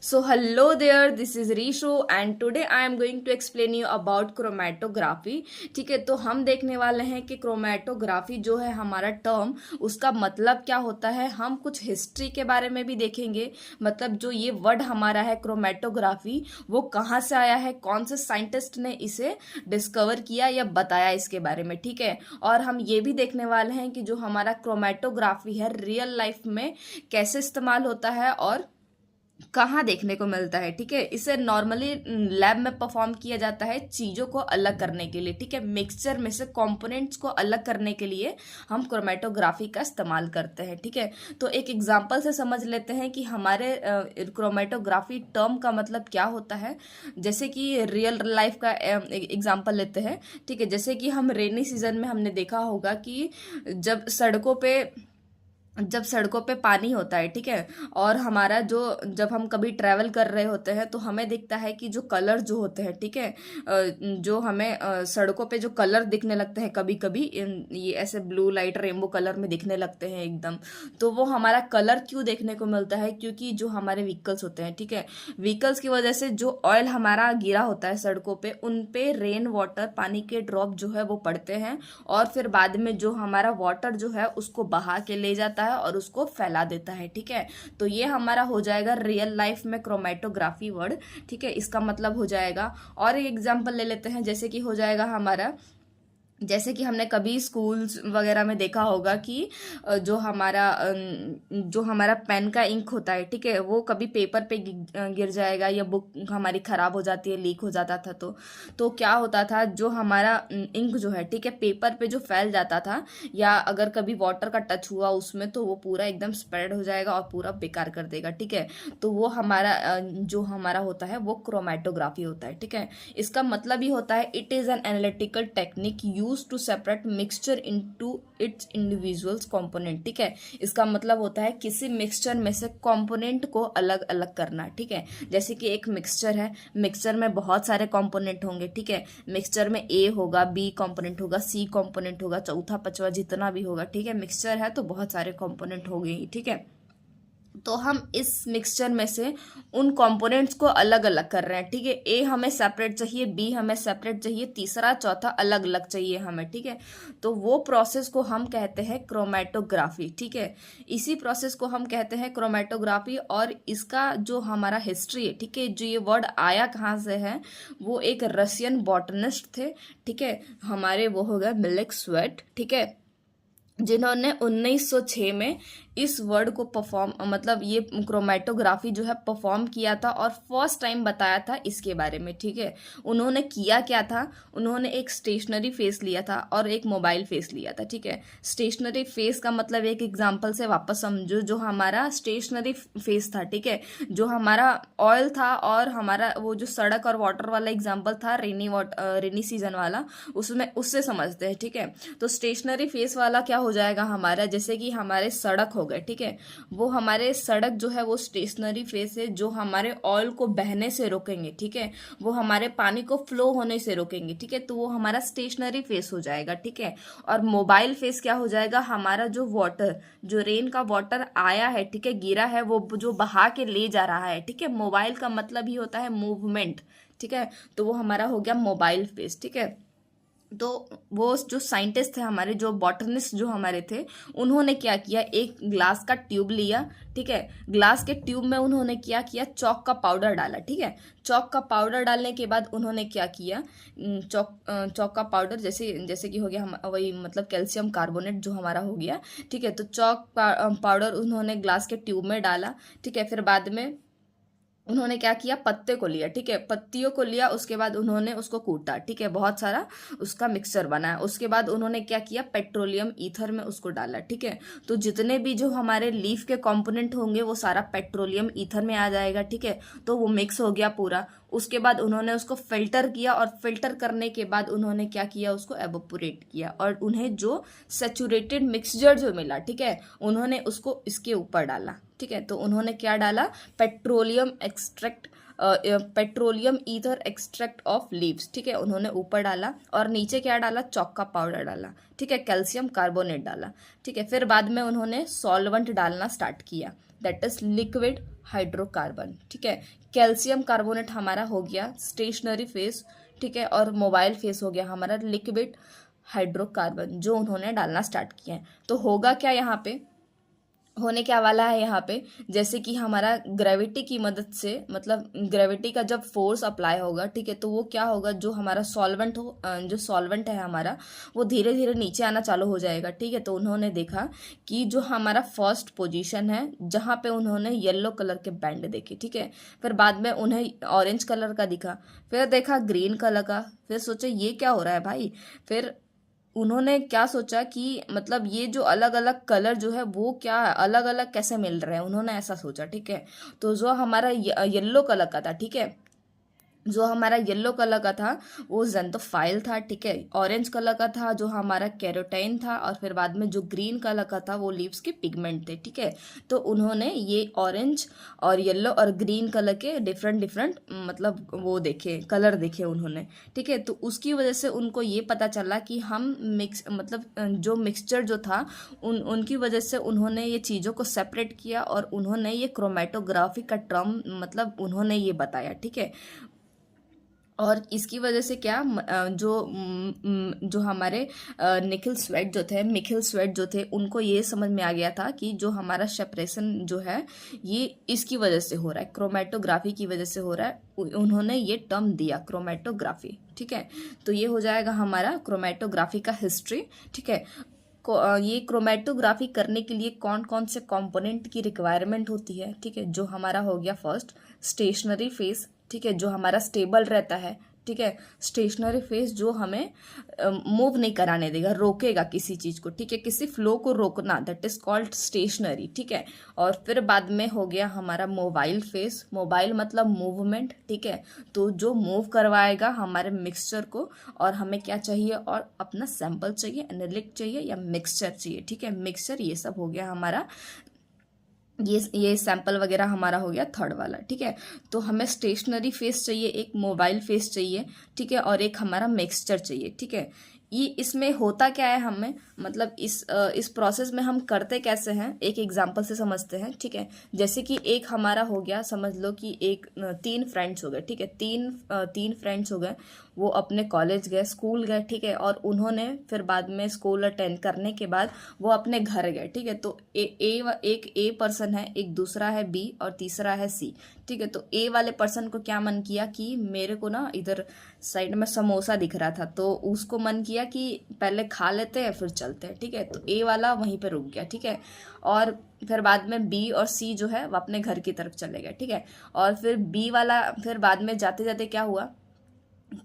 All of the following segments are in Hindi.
So hello there, this is Rishu and today I am going to explain you about chromatography. ठीक है, तो हम देखने वाले हैं कि क्रोमेटोग्राफी जो है हमारा टर्म, उसका मतलब क्या होता है। हम कुछ हिस्ट्री के बारे में भी देखेंगे, मतलब जो ये वर्ड हमारा है क्रोमेटोग्राफी, वो कहाँ से आया है, कौन से साइंटिस्ट ने इसे डिस्कवर किया या बताया इसके बारे में। ठीक है, और हम ये भी देखने वाले हैं कि जो हमारा क्रोमेटोग्राफी है रियल लाइफ में कैसे इस्तेमाल होता है और कहाँ देखने को मिलता है। ठीक है, इसे नॉर्मली लैब में परफॉर्म किया जाता है चीज़ों को अलग करने के लिए। ठीक है, मिक्सचर में से कंपोनेंट्स को अलग करने के लिए हम क्रोमेटोग्राफी का इस्तेमाल करते हैं। ठीक है, तो एक एग्जांपल से समझ लेते हैं कि हमारे क्रोमेटोग्राफी टर्म का मतलब क्या होता है। जैसे कि रियल लाइफ का एग्जांपल लेते हैं। ठीक है, जैसे कि हम रेनी सीजन में हमने देखा होगा कि जब सड़कों पे पानी होता है। ठीक है, और हमारा जो जब हम कभी ट्रैवल कर रहे होते हैं तो हमें दिखता है कि जो कलर जो होते हैं, ठीक है, जो हमें सड़कों पे जो कलर दिखने लगते हैं कभी कभी, ये ऐसे ब्लू लाइट रेनबो कलर में दिखने लगते हैं एकदम। तो वो हमारा कलर क्यों देखने को मिलता है, क्योंकि जो हमारे व्हीकल्स होते हैं, ठीक है, व्हीकल्स की वजह से जो ऑयल हमारा गिरा होता है सड़कों पे, उन पे रेन वाटर, पानी के ड्रॉप जो है वो पड़ते हैं और फिर बाद में जो हमारा वाटर जो है उसको बहा के ले जाता है और उसको फैला देता है। ठीक है, तो ये हमारा हो जाएगा रियल लाइफ में क्रोमेटोग्राफी वर्ड। ठीक है, इसका मतलब हो जाएगा। और एक एग्जांपल ले लेते हैं, जैसे कि हो जाएगा हमारा, जैसे कि हमने कभी स्कूल्स वगैरह में देखा होगा कि जो हमारा पेन का इंक होता है, ठीक है, वो कभी पेपर पे गिर जाएगा या बुक हमारी खराब हो जाती है, लीक हो जाता था। तो क्या होता था, जो हमारा इंक जो है, ठीक है, पेपर पे जो फैल जाता था या अगर कभी वाटर का टच हुआ उसमें, तो वो पूरा एकदम स्प्रेड हो जाएगा और पूरा बेकार कर देगा। ठीक है, तो वो हमारा जो हमारा होता है वो क्रोमेटोग्राफी होता है। ठीक है, इसका मतलब ही होता है it is an analytical technique use to separate mixture into its individuals component. ठीक है, इसका मतलब होता है किसी मिक्सचर में से कंपोनेंट को अलग अलग करना। ठीक है, जैसे कि एक मिक्सचर है, मिक्सचर में बहुत सारे कंपोनेंट होंगे। ठीक है, मिक्सचर में ए होगा, बी कंपोनेंट होगा, सी कंपोनेंट होगा, चौथा पांचवा जितना भी होगा। ठीक है, मिक्सचर है तो बहुत सारे कंपोनेंट हो गए। ठीक है, तो हम इस मिक्सचर में से उन कंपोनेंट्स को अलग अलग कर रहे हैं। ठीक है, ए हमें सेपरेट चाहिए, बी हमें सेपरेट चाहिए, तीसरा चौथा अलग अलग चाहिए हमें। ठीक है, तो वो प्रोसेस को हम कहते हैं क्रोमेटोग्राफी। ठीक है, इसी प्रोसेस को हम कहते हैं क्रोमेटोग्राफी। और इसका जो हमारा हिस्ट्री है, ठीक है, जो ये वर्ड आया कहाँ से है, वो एक रशियन बॉटनिस्ट थे। ठीक है, हमारे वो हो गए मिल्क स्वेट। ठीक है, जिन्होंने 1906 में इस वर्ड को परफॉर्म, मतलब ये क्रोमेटोग्राफी जो है परफॉर्म किया था और फर्स्ट टाइम बताया था इसके बारे में। ठीक है, उन्होंने किया क्या था, उन्होंने एक स्टेशनरी फेस लिया था और एक मोबाइल फेस लिया था। ठीक है, स्टेशनरी फेस का मतलब एक एग्जांपल से वापस समझो, जो हमारा स्टेशनरी फेस था, ठीक है, जो हमारा ऑयल था और हमारा वो जो सड़क और वाटर वाला एग्जाम्पल था, रेनी सीजन वाला, उसमें उससे समझते हैं। ठीक है, तो स्टेशनरी फेस वाला क्या हो जाएगा हमारा, जैसे कि हमारे सड़क हो गए। ठीक है, वो हमारे सड़क जो है वो स्टेशनरी फेस है, जो हमारे ऑयल को बहने से रोकेंगे। ठीक है, वो हमारे पानी को फ्लो होने से रोकेंगे। ठीक है, तो वो हमारा स्टेशनरी फेस हो जाएगा। ठीक है, और मोबाइल फेस क्या हो जाएगा, हमारा जो वाटर, जो रेन का वाटर आया है, ठीक है, गिरा है, वो जो बहा के ले जा रहा है। ठीक है, मोबाइल का मतलब ही होता है मूवमेंट। ठीक है, तो वो हमारा हो गया मोबाइल फेस। ठीक है, तो वो जो साइंटिस्ट थे हमारे, जो बॉटनिस्ट जो हमारे थे, उन्होंने क्या किया, एक ग्लास का ट्यूब लिया। ठीक है, ग्लास के ट्यूब में उन्होंने क्या किया, चौक का पाउडर डाला। ठीक है, चौक का पाउडर डालने के बाद उन्होंने क्या किया, चौक का पाउडर जैसे जैसे कि हो गया हम वही, मतलब कैल्शियम कार्बोनेट जो हमारा हो गया। ठीक है, तो चौक पाउडर उन्होंने ग्लास के ट्यूब में डाला। ठीक है, फिर बाद में उन्होंने क्या किया, पत्ते को लिया। ठीक है, पत्तियों को लिया, उसके बाद उन्होंने उसको कूटा। ठीक है, बहुत सारा उसका मिक्सचर बनाया। उसके बाद उन्होंने क्या किया, पेट्रोलियम ईथर में उसको डाला। ठीक है, तो जितने भी जो हमारे लीफ के कंपोनेंट होंगे वो सारा पेट्रोलियम ईथर में आ जाएगा। ठीक है, तो वो मिक्स हो गया पूरा। उसके बाद उन्होंने उसको फिल्टर किया और फिल्टर करने के बाद उन्होंने क्या किया, उसको एवोपोरेट किया और उन्हें जो सेचुरेटेड मिक्सचर जो मिला, ठीक है, उन्होंने उसको इसके ऊपर डाला। ठीक है, तो उन्होंने क्या डाला, petroleum extract, petroleum ether extract of leaves. ठीक है, उन्होंने ऊपर डाला और नीचे क्या डाला, चौक का पाउडर डाला। ठीक है, कैल्शियम कार्बोनेट डाला। ठीक है, फिर बाद में उन्होंने सॉल्वेंट डालना स्टार्ट किया। दैट इज लिक्विड हाइड्रोकार्बन, ठीक है। कैल्शियम कार्बोनेट हमारा हो गया स्टेशनरी फेस, ठीक है, और मोबाइल फेस हो गया हमारा लिक्विड हाइड्रोकार्बन जो उन्होंने डालना स्टार्ट किया है। तो होगा क्या यहाँ पे, होने क्या वाला है यहाँ पे, जैसे कि हमारा ग्रेविटी की मदद से, मतलब ग्रेविटी का जब फोर्स अप्लाई होगा, ठीक है, तो वो क्या होगा, जो हमारा सॉल्वेंट जो सॉल्वेंट है हमारा, वो धीरे धीरे नीचे आना चालू हो जाएगा, ठीक है। तो उन्होंने देखा कि जो हमारा फर्स्ट पोजीशन है जहाँ पे उन्होंने येलो कलर के बैंड देखे, ठीक है, फिर बाद में उन्हें ऑरेंज कलर का दिखा, फिर देखा ग्रीन कलर का, फिर सोचे ये क्या हो रहा है भाई। फिर उन्होंने क्या सोचा कि मतलब ये जो अलग अलग कलर जो है वो क्या अलग अलग कैसे मिल रहे हैं, उन्होंने ऐसा सोचा, ठीक है। तो जो हमारा येलो कलर का था, ठीक है, जो हमारा येलो कलर का था वो ज़ेंथोफाइल था, ठीक है। ऑरेंज कलर का था जो हमारा कैरोटीन था, और फिर बाद में जो ग्रीन कलर का था वो लीव्स के पिगमेंट थे, ठीक है। तो उन्होंने ये ऑरेंज और येलो और ग्रीन कलर के डिफरेंट डिफरेंट मतलब वो देखे, कलर देखे उन्होंने, ठीक है। तो उसकी वजह से उनको ये पता चला कि हम मिक्स मतलब जो मिक्सचर जो था उनकी वजह से उन्होंने ये चीज़ों को सेपरेट किया, और उन्होंने ये क्रोमेटोग्राफी का टर्म मतलब उन्होंने ये बताया, ठीक है। और इसकी वजह से क्या जो हमारे मिखिल स्वेट जो थे उनको ये समझ में आ गया था कि जो हमारा सेपरेशन जो है ये इसकी वजह से हो रहा है, क्रोमेटोग्राफी की वजह से हो रहा है। उन्होंने ये टर्म दिया क्रोमेटोग्राफी, ठीक है। तो ये हो जाएगा हमारा क्रोमेटोग्राफी का हिस्ट्री, ठीक है। ये क्रोमेटोग्राफी करने के लिए कौन कौन से कंपोनेंट की रिक्वायरमेंट होती है, ठीक है। जो हमारा हो गया फर्स्ट स्टेशनरी फेस, ठीक है, जो हमारा स्टेबल रहता है, ठीक है। स्टेशनरी फेस जो हमें मूव नहीं कराने देगा, रोकेगा किसी चीज़ को, ठीक है, किसी फ्लो को रोकना, दैट इज कॉल्ड स्टेशनरी, ठीक है। और फिर बाद में हो गया हमारा मोबाइल फेस, मोबाइल मतलब मूवमेंट, ठीक है। तो जो मूव करवाएगा हमारे मिक्सचर को, और हमें क्या चाहिए, और अपना सैंपल चाहिए, एनालिटिक चाहिए या मिक्सचर चाहिए, ठीक है। मिक्सचर ये सब हो गया हमारा, ये सैंपल वगैरह हमारा हो गया थर्ड वाला, ठीक है। तो हमें स्टेशनरी फेस चाहिए, एक मोबाइल फेस चाहिए, ठीक है, और एक हमारा मिक्सचर चाहिए, ठीक है। ये इसमें होता क्या है, हमें मतलब इस प्रोसेस में हम करते कैसे हैं, एक एग्जांपल से समझते हैं, ठीक है। जैसे कि एक हमारा हो गया, समझ लो कि एक 3 फ्रेंड्स हो गए, ठीक है, तीन फ्रेंड्स हो गए, वो अपने कॉलेज गए, स्कूल गए, ठीक है, और उन्होंने फिर बाद में स्कूल अटेंड करने के बाद वो अपने घर गए, ठीक है। तो एक ए पर्सन है, एक दूसरा है बी, और तीसरा है सी, ठीक है। तो ए वाले पर्सन को क्या मन किया कि मेरे को ना इधर साइड में समोसा दिख रहा था, तो उसको मन किया कि पहले खा लेते हैं फिर चलते हैं, ठीक है। तो ए वाला वहीं पे रुक गया, ठीक है। और फिर बाद में बी और सी जो है वो अपने घर की तरफ चले गए, ठीक है। और फिर बी वाला फिर बाद में जाते जाते क्या हुआ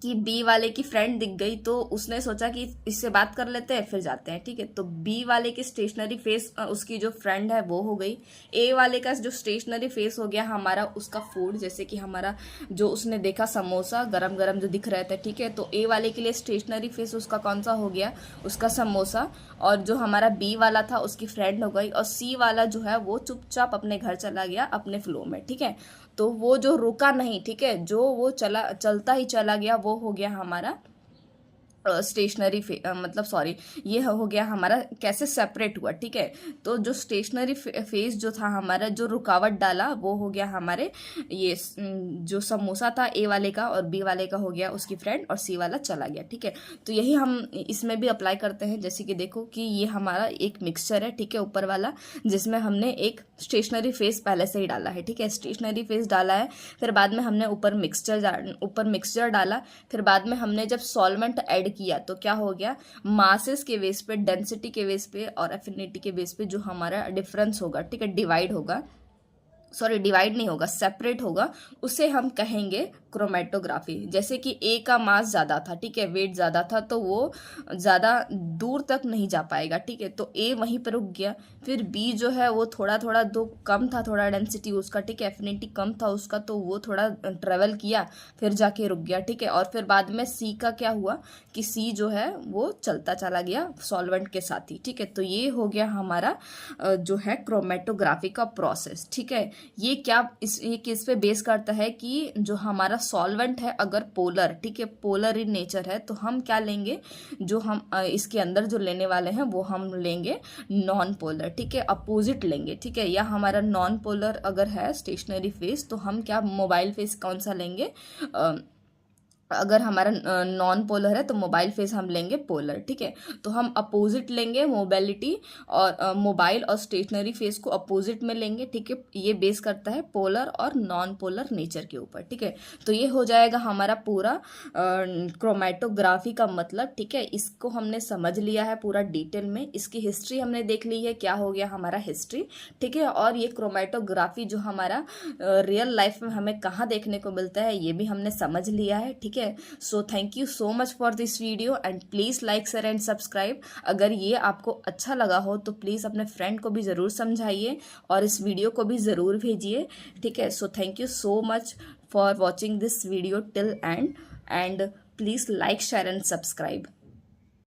कि बी वाले की फ्रेंड दिख गई, तो उसने सोचा कि इससे बात कर लेते हैं फिर जाते हैं, ठीक है। तो बी वाले की स्टेशनरी फेस उसकी जो फ्रेंड है वो हो गई, ए वाले का जो स्टेशनरी फेस हो गया हमारा उसका फूड, जैसे कि हमारा जो उसने देखा समोसा गरम गरम जो दिख रहे थे, ठीक है। तो ए वाले के लिए स्टेशनरी फेस उसका कौन सा हो गया, उसका समोसा, और जो हमारा बी वाला था उसकी फ्रेंड हो गई, और सी वाला जो है वो चुपचाप अपने घर चला गया अपने फ्लो में, ठीक है। तो वो जो रुका नहीं, ठीक है, जो वो चलता ही चला गया, वो हो गया हमारा स्टेशनरी मतलब सॉरी, ये हो गया हमारा कैसे सेपरेट हुआ, ठीक है। तो जो स्टेशनरी फेस जो था हमारा, जो रुकावट डाला, वो हो गया हमारे ये जो समोसा था ए वाले का, और बी वाले का हो गया उसकी फ्रेंड, और सी वाला चला गया, ठीक है। तो यही हम इसमें भी अप्लाई करते हैं, जैसे कि देखो कि ये हमारा एक मिक्सचर है, ठीक है, ऊपर वाला, जिसमें हमने एक स्टेशनरी फेस पहले से ही डाला है, ठीक है, स्टेशनरी फेस डाला है। फिर बाद में हमने ऊपर मिक्सचर डाला, फिर बाद में हमने जब सॉल्वेंट ऐड किया तो क्या हो गया, मासेस के बेस पे, डेंसिटी के बेस पे और एफिनिटी के बेस पे जो हमारा डिफरेंस होगा, ठीक है, डिवाइड नहीं होगा, सेपरेट होगा, उसे हम कहेंगे क्रोमेटोग्राफी। जैसे कि ए का मास ज़्यादा था, ठीक है, वेट ज़्यादा था, तो वो ज़्यादा दूर तक नहीं जा पाएगा, ठीक है, तो ए वहीं पर रुक गया। फिर बी जो है वो थोड़ा थोड़ा दो कम था, थोड़ा डेंसिटी उसका, ठीक है, एफिनिटी कम था उसका, तो वो थोड़ा ट्रेवल किया फिर जाके रुक गया, ठीक है। और फिर बाद में सी का क्या हुआ कि सी जो है वो चलता चला गया सॉल्वेंट के साथ ही, ठीक है। तो ये हो गया हमारा जो है क्रोमेटोग्राफी का प्रोसेस, ठीक है। ये किस पे बेस करता है कि जो हमारा सॉल्वेंट है अगर पोलर, ठीक है, पोलर इन नेचर है, तो हम क्या लेंगे, जो हम इसके अंदर जो लेने वाले हैं वो हम लेंगे नॉन पोलर, ठीक है, अपोजिट लेंगे, ठीक है। या हमारा नॉन पोलर अगर है स्टेशनरी फेस, तो हम क्या मोबाइल फेस कौन सा लेंगे, अगर हमारा नॉन पोलर है तो मोबाइल फेस हम लेंगे पोलर, ठीक है। तो हम अपोजिट लेंगे मोबाइलिटी और मोबाइल और स्टेशनरी फेस को अपोजिट में लेंगे, ठीक है। ये बेस करता है पोलर और नॉन पोलर नेचर के ऊपर, ठीक है। तो ये हो जाएगा हमारा पूरा क्रोमेटोग्राफी का मतलब, ठीक है। इसको हमने समझ लिया है पूरा डिटेल में, इसकी हिस्ट्री हमने देख ली है, क्या हो गया हमारा हिस्ट्री, ठीक है। और ये क्रोमेटोग्राफी जो हमारा रियल लाइफ में हमें कहाँ देखने को मिलता है ये भी हमने समझ लिया है, ठीक है। So thank you so much for this video and please like share and subscribe. अगर ये आपको अच्छा लगा हो तो प्लीज अपने फ्रेंड को भी जरूर समझाइए और इस वीडियो को भी जरूर भेजिए, ठीक है। So thank you so much for watching this video till and please like share and subscribe.